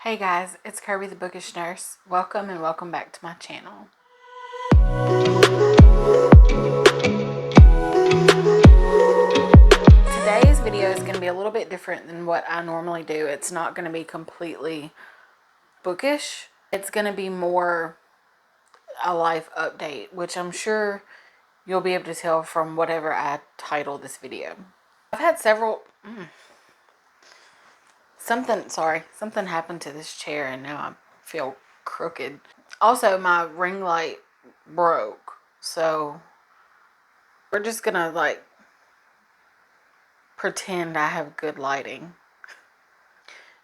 Hey guys, it's Kirby the Bookish Nurse. Welcome and welcome back to my channel. Today's video is going to be a little bit different than what I normally do. It's not going to be completely bookish. It's going to be more a life update, which I'm sure you'll be able to tell from whatever I title this video. I've had several... Something happened to this chair and now I feel crooked. Also, my ring light broke, so we're just gonna pretend I have good lighting.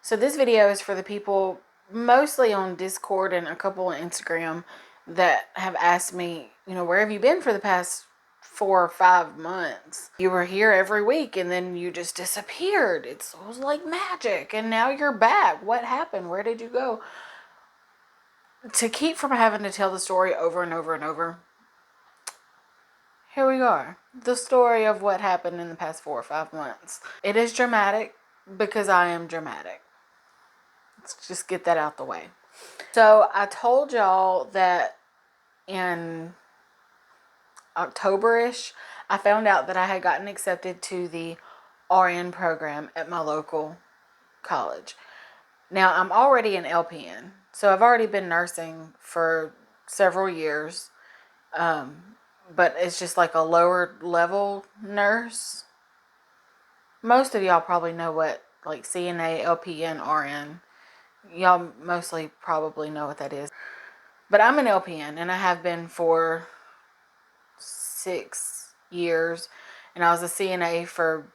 So this video is for the people mostly on Discord and a couple on Instagram that have asked me, where have you been for the past 4 or 5 months? You were here every week and then you just disappeared. It was like magic and now you're back. What happened? Where did you go? To keep from having to tell the story over and over and over, here we are. The story of what happened in the past 4 or 5 months. It is dramatic because I am dramatic. Let's just get that out the way. So I told y'all that in October-ish, I found out that I had gotten accepted to the RN program at my local college. Now, I'm already an LPN, so I've already been nursing for several years, but it's just like a lower level nurse. Most of y'all probably know what, like CNA, LPN, RN, y'all mostly probably know what that is. But I'm an LPN, and I have been for 6 years, and I was a CNA for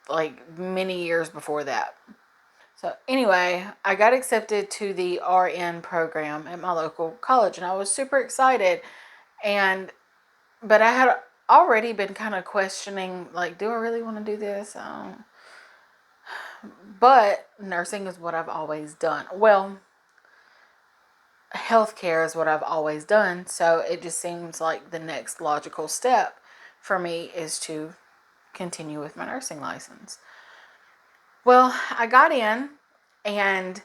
like many years before that. So anyway, I got accepted to the RN program at my local college, and I was super excited. But I had already been kind of questioning, like, do I really want to do this? But nursing is what I've always done. Well, healthcare is what I've always done, so it just seems like the next logical step for me is to continue with my nursing license. Well, I got in, and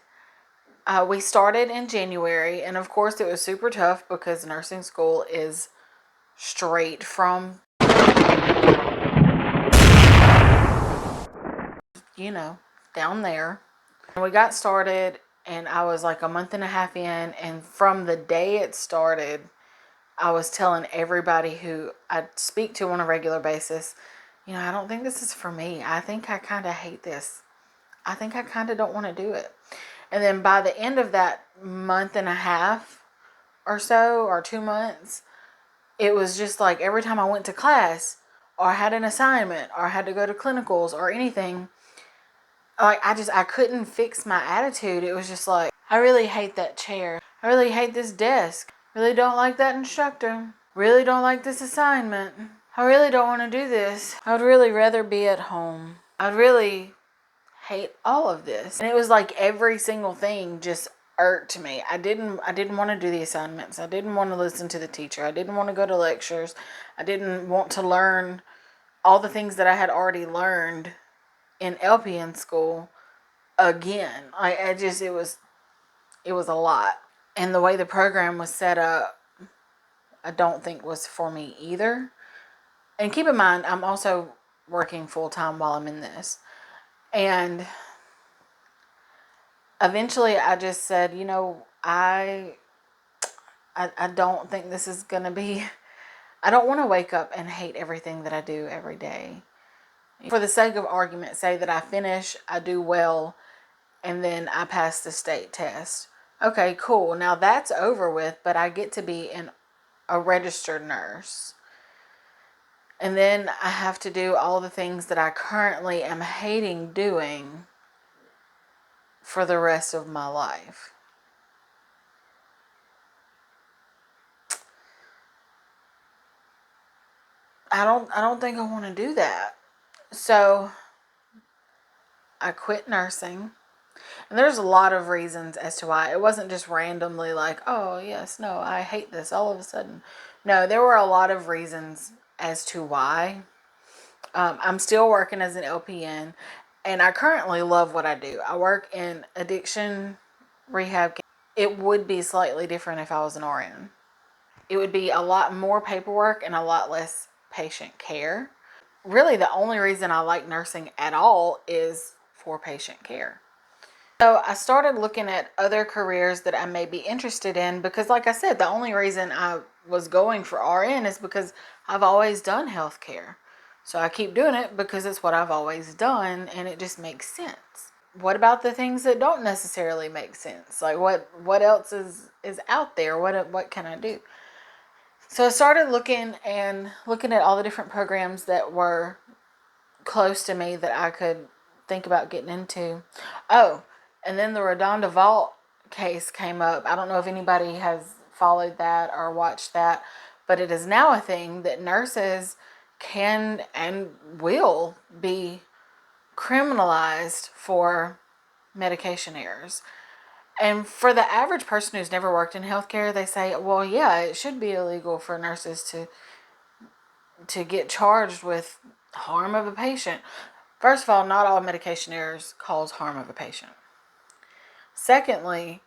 we started in January, and of course it was super tough because nursing school is straight from, down there. And we got started, and I was like a month and a half in, and from the day it started, I was telling everybody who I speak to on a regular basis, I don't think this is for me. I think I kind of hate this. I think I kind of don't want to do it. And then by the end of that month and a half or so, or 2 months, it was just like every time I went to class or had an assignment or had to go to clinicals or anything, like I couldn't fix my attitude. It was just like, I really hate that chair. I really hate this desk. Really don't like that instructor. Really don't like this assignment. I really don't want to do this. I would really rather be at home. I'd really hate all of this. And it was like every single thing just irked me. I didn't want to do the assignments. I didn't want to listen to the teacher. I didn't want to go to lectures. I didn't want to learn all the things that I had already learned in LPN school again. It was a lot. And the way the program was set up, I don't think was for me either. And keep in mind, I'm also working full-time while I'm in this. And eventually I just said, I don't think this is going to be, I don't want to wake up and hate everything that I do every day. For the sake of argument, say that I finish, I do well, and then I pass the state test. Okay, cool. Now that's over with, but I get to be a registered nurse. And then I have to do all the things that I currently am hating doing for the rest of my life. I don't think I want to do that. So I quit nursing. And there's a lot of reasons as to why. It wasn't just randomly like, oh, yes, no, I hate this all of a sudden. No, there were a lot of reasons as to why. I'm still working as an LPN, and I currently love what I do. I work in addiction rehab, it would be slightly different if I was an RN. It would be a lot more paperwork and a lot less patient care. Really, the only reason I like nursing at all is for patient care. So I started looking at other careers that I may be interested in because, like I said, the only reason I was going for RN is because I've always done healthcare. So I keep doing it because it's what I've always done and it just makes sense. What about the things that don't necessarily make sense? Like what else is out there? What can I do? So I started looking at all the different programs that were close to me that I could think about getting into. Oh, and then the Redonda Vault case came up. I don't know if anybody has followed that or watched that, but it is now a thing that nurses can and will be criminalized for medication errors. And for the average person who's never worked in healthcare, they say, well, yeah, it should be illegal for nurses to get charged with harm of a patient. First of all, not all medication errors cause harm of a patient. Secondly,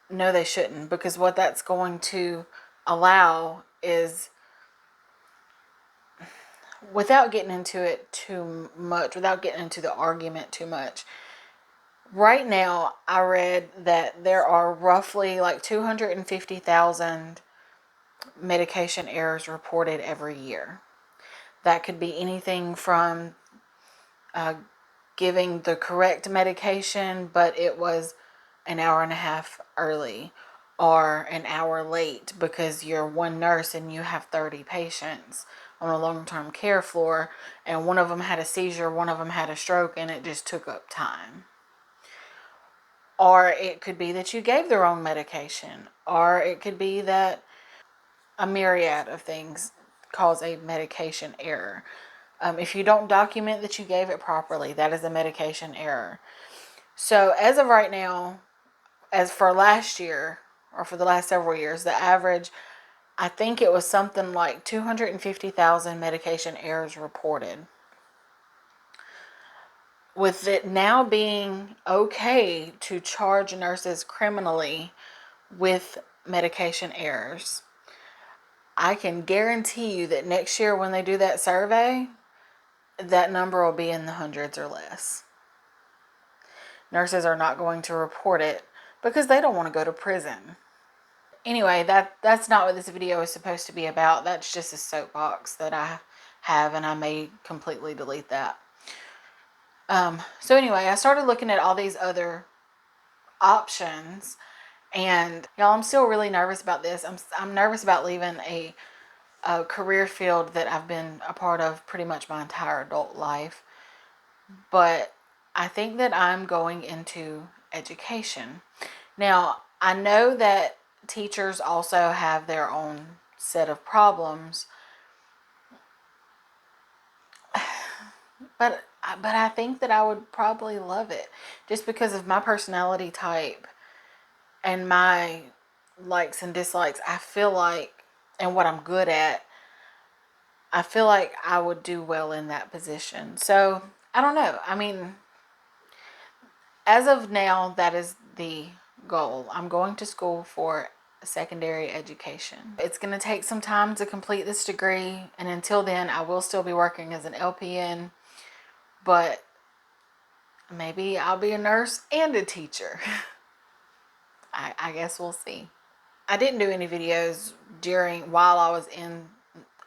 no, they shouldn't, because what that's going to allow is, without getting into it too much, without getting into the argument too much, right now I read that there are roughly like 250,000 medication errors reported every year. That could be anything from giving the correct medication, but it was an hour and a half early, or an hour late because you're one nurse and you have 30 patients on a long-term care floor, and one of them had a seizure, one of them had a stroke, and it just took up time. Or it could be that you gave the wrong medication, or it could be that a myriad of things cause a medication error. If you don't document that you gave it properly, that is a medication error. So as of right now, as for last year, or for the last several years, the average, I think it was something like 250,000 medication errors reported. With it now being okay to charge nurses criminally with medication errors, I can guarantee you that next year when they do that survey, that number will be in the hundreds or less. Nurses are not going to report it because they don't want to go to prison. Anyway, that's not what this video is supposed to be about. That's just a soapbox that I have, and I may completely delete that. So anyway, I started looking at all these other options, and y'all, I'm still really nervous about this. I'm nervous about leaving a career field that I've been a part of pretty much my entire adult life. But I think that I'm going into education. Now, I know that teachers also have their own set of problems, but I think that I would probably love it just because of my personality type and my likes and dislikes. I feel like, and what I'm good at, I feel like I would do well in that position. So I don't know. I mean, as of now, that is the goal. I'm going to school for secondary education. It's going to take some time to complete this degree, and until then I will still be working as an LPN, but maybe I'll be a nurse and a teacher. I guess we'll see. I didn't do any videos while I was in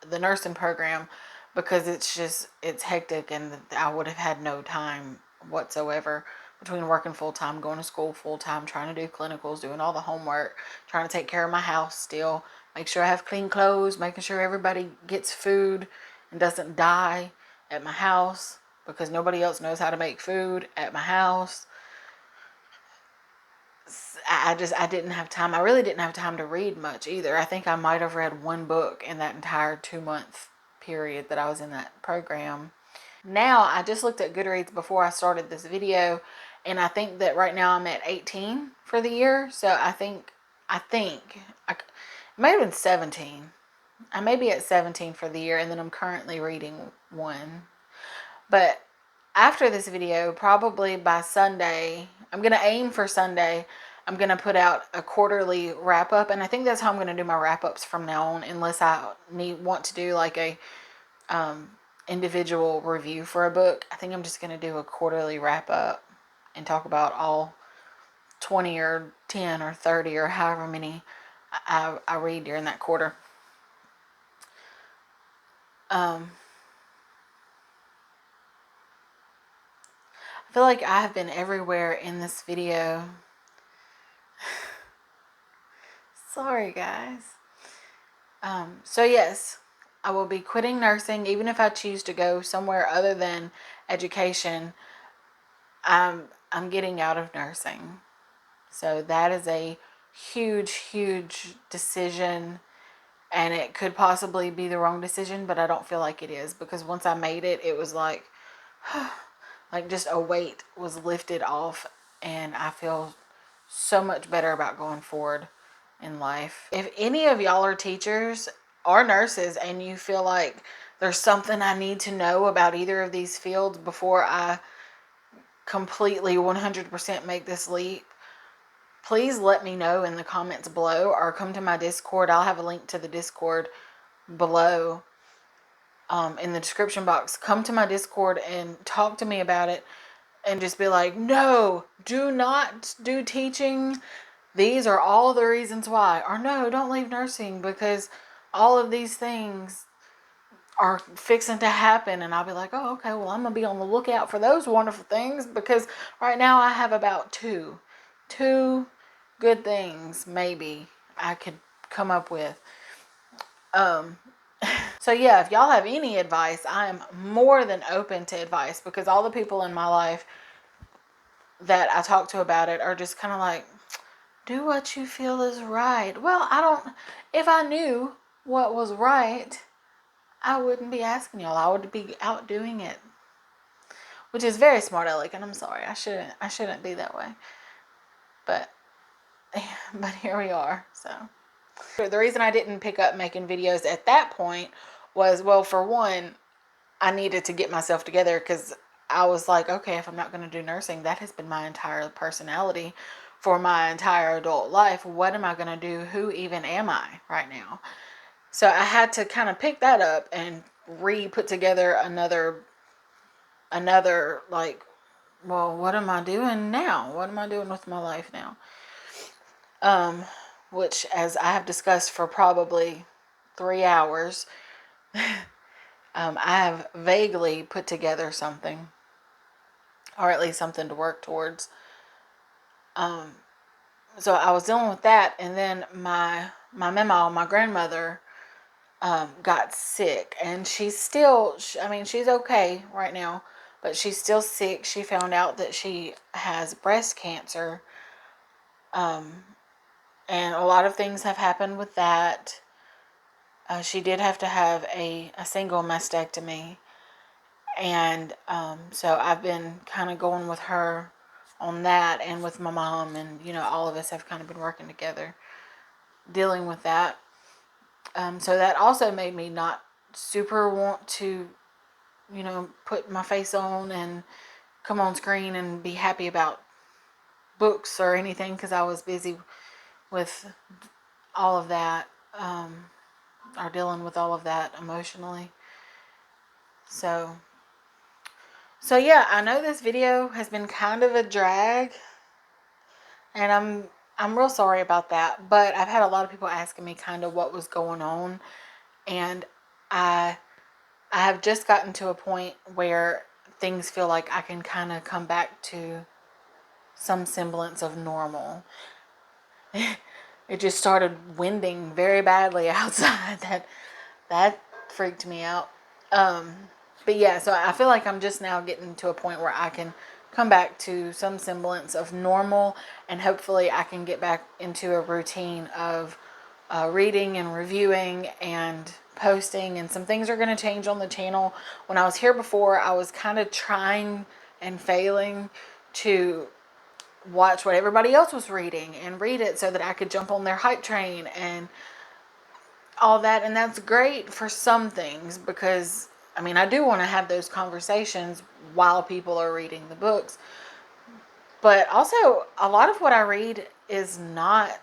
the nursing program because it's hectic, and I would have had no time whatsoever between working full-time, going to school full-time, trying to do clinicals, doing all the homework, trying to take care of my house still, make sure I have clean clothes, making sure everybody gets food and doesn't die at my house because nobody else knows how to make food at my house. I didn't have time. I really didn't have time to read much either. I think I might have read one book in that entire 2-month period that I was in that program. Now, I just looked at Goodreads before I started this video, and I think that right now I'm at 18 for the year. So I think it might have been 17. I may be at 17 for the year, and then I'm currently reading one. But after this video, probably by Sunday, I'm going to aim for Sunday. I'm going to put out a quarterly wrap up. And I think that's how I'm going to do my wrap ups from now on, unless I want to do like a individual review for a book. I think I'm just going to do a quarterly wrap up and talk about all 20 or 10 or 30 or however many I read during that quarter. I feel like I have been everywhere in this video. Sorry, guys. So yes, I will be quitting nursing. Even if I choose to go somewhere other than education, I'm getting out of nursing. So that is a huge, huge decision, and it could possibly be the wrong decision, but I don't feel like it is, because once I made it, it was like just a weight was lifted off, and I feel so much better about going forward in life. If any of y'all are teachers or nurses and you feel like there's something I need to know about either of these fields before I completely 100% make this leap, please let me know in the comments below, or come to my Discord. I'll have a link to the Discord below in the description box. Come to my Discord and talk to me about it, and just be like, no, do not do teaching. These are all the reasons why. Or no, don't leave nursing because all of these things are fixing to happen. And I'll be like, oh, okay, well, I'm going to be on the lookout for those wonderful things, because right now I have about two good things maybe I could come up with. So yeah, if y'all have any advice, I am more than open to advice, because all the people in my life that I talk to about it are just kind of like, do what you feel is right. Well, if I knew what was right, I wouldn't be asking y'all. I would be out doing it. Which is very smart aleck, and I'm sorry. I shouldn't be that way. But here we are. So the reason I didn't pick up making videos at that point was, well, for one, I needed to get myself together, because I was like, okay, if I'm not going to do nursing, that has been my entire personality for my entire adult life. What am I going to do? Who even am I right now? So I had to kind of pick that up and put together another like, well, what am I doing now? What am I doing with my life now? Which, as I have discussed for probably 3 hours, I have vaguely put together something, or at least something to work towards. So I was dealing with that, and then my mama, my grandmother, got sick, and she's still, she's okay right now, but she's still sick. She found out that she has breast cancer, and a lot of things have happened with that. She did have to have a single mastectomy, and so I've been kind of going with her on that, and with my mom, and all of us have kind of been working together dealing with that. So that also made me not super want to put my face on and come on screen and be happy about books or anything, because I was busy with all of that, or dealing with all of that emotionally. So yeah, I know this video has been kind of a drag, and I'm real sorry about that, but I've had a lot of people asking me kind of what was going on, and I have just gotten to a point where things feel like I can kind of come back to some semblance of normal. It just started winding very badly outside. That freaked me out. But yeah, so I feel like I'm just now getting to a point where I can come back to some semblance of normal, and hopefully I can get back into a routine of reading and reviewing and posting, and some things are going to change on the channel. When I was here before, I was kind of trying and failing to watch what everybody else was reading and read it so that I could jump on their hype train and all that. And that's great for some things, because I do want to have those conversations while people are reading the books. But also, a lot of what I read is not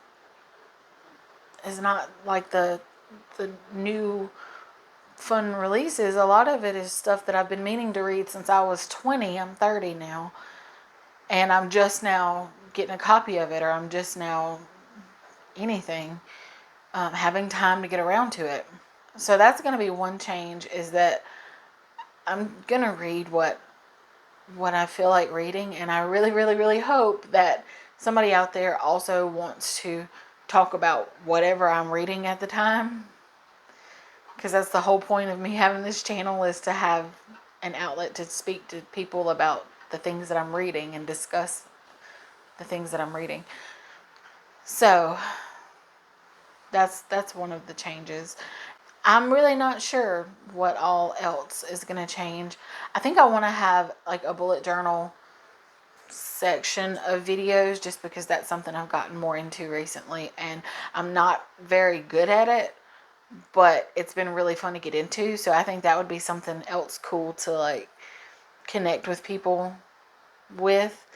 like the new fun releases. A lot of it is stuff that I've been meaning to read since I was 20. I'm 30 now, and I'm just now getting a copy of it, or I'm just now anything, having time to get around to it. So that's going to be one change, is that I'm going to read what I feel like reading, and I really, really, really hope that somebody out there also wants to talk about whatever I'm reading at the time, because that's the whole point of me having this channel, is to have an outlet to speak to people about the things that I'm reading and discuss the things that I'm reading. So that's one of the changes. I'm really not sure what all else is going to change. I think I want to have like a bullet journal section of videos, just because that's something I've gotten more into recently, and I'm not very good at it, but it's been really fun to get into. So I think that would be something else cool to like connect with people with,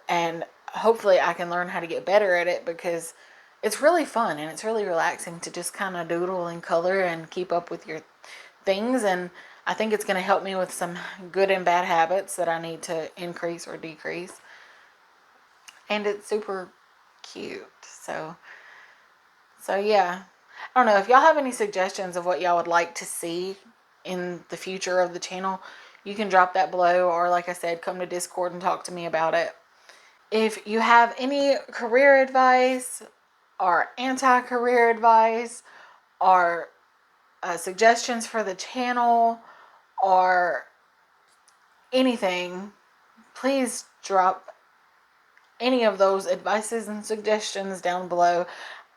and hopefully I can learn how to get better at it, because it's really fun and it's really relaxing to just kind of doodle and color and keep up with your things. And I think it's going to help me with some good and bad habits that I need to increase or decrease. And it's super cute. So yeah. I don't know if y'all have any suggestions of what y'all would like to see in the future of the channel. You can drop that below, or like I said, come to Discord and talk to me about it. If you have any career advice or anti-career advice, or suggestions for the channel, or anything, please drop any of those advices and suggestions down below.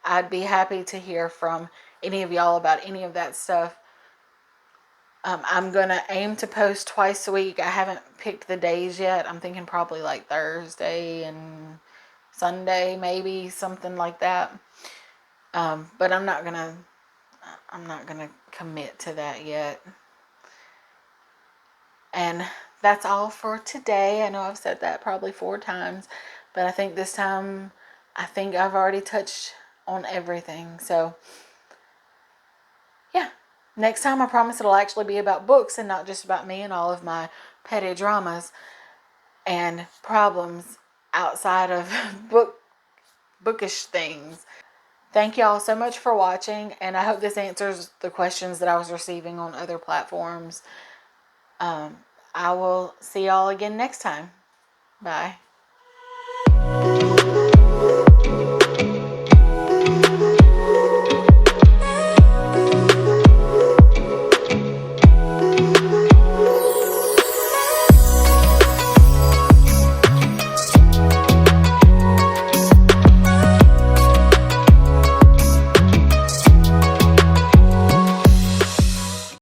I'd be happy to hear from any of y'all about any of that stuff. I'm going to aim to post twice a week. I haven't picked the days yet. I'm thinking probably like Thursday and Sunday, maybe something like that. But I'm not gonna commit to that yet. And that's all for today. I know I've said that probably 4 times, but I think this time, I think I've already touched on everything. So yeah, next time I promise it'll actually be about books and not just about me and all of my petty dramas and problems outside of bookish things. Thank y'all so much for watching, and I hope this answers the questions that I was receiving on other platforms. I will see y'all again next time. Bye.